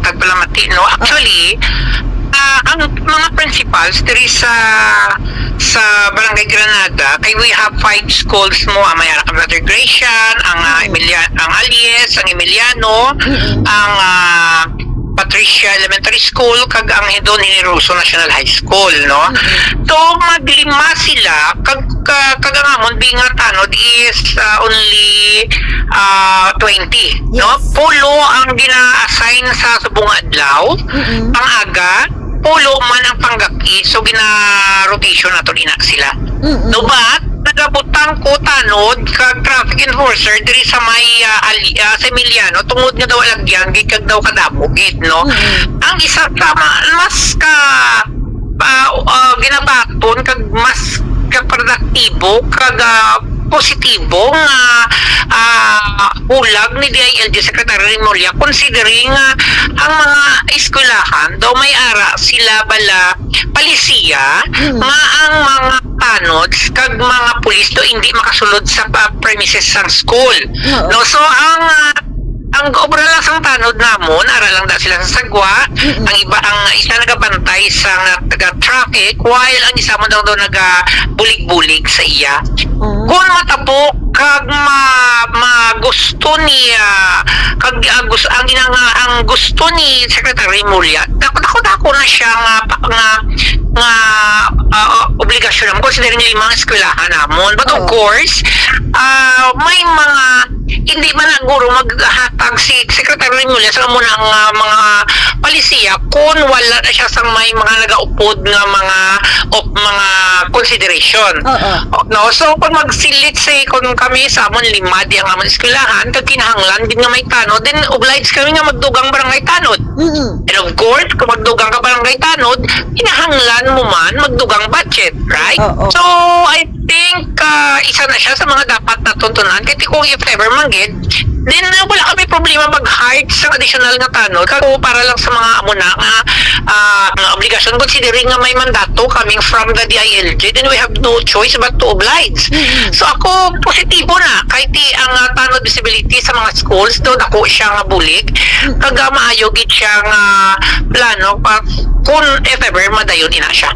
Tagpalamati, no? Actually, ang mga principals diri sa Barangay Granada, kay we have 5 schools mo, ang Mayara Brother Gratian, ang ang Alies, ang Emiliano, ang Patricia Elementary School, kag ang Don Generoso National High School, no? So maglima sila, kag ang amon binga tanod is only 20, no? Pulo ang gina-assign sa subong adlaw, ang aga pulo man ang panggaki, so gina-rotation na to ina sila. No, but nagabutang ko tanod kag traffic enforcer diri sa may sa Emiliano tungod nga daw alagyan gid daw kadabogit, no? Ang isa tama mas ka ginabaton kag mas ka produktibo kag positibo nga ulag ni DILG Secretary Remulla, considering ang mga eskwelahan daw may ara sila bala palisiya nga ang mga tanods kag mga pulis do hindi makasulod sa premises ng school. No, so ang obra lang sang tanod namon, ara lang da sila sa sagwa, ang iba ang isa nagabantay sa traffic while ang isa mo daw naga-bulig-bulig sa iya. Kung matabo kag gusto niya kag ang gusto ni Secretary Remulla, dako na siya nga obligasyon namon considering limang eskwelahan namon, but of course may mga hindi man naguro maghatag si Secretary Remulla sa munang mga palisiya kung wala na siya sa may mga nagaupod nga mga consideration. No, so kung magsilit kung kami sa amon lima di ang amon eskwelahan kag kinahanglan din nga may tanod, then obliged kami nga magdugang barangay tanod. And of course kung magdugang ka barangay tanod, kinahanglan mo man magdugang budget, right? So I think isa na siya sa mga dapat natuntunan kasi kung if ever manggid, then wala kami problema mag-hire sa additional nga tanod kung para lang sa mga amuna nga obligasyon considering nga may mandato coming from the DILG, then we have no choice but to oblige. So ako positibo na kahit ang tanod visibility sa mga schools do dako siya nga bulig kag maayo gid siya nga plano kung if ever madayon ina siya.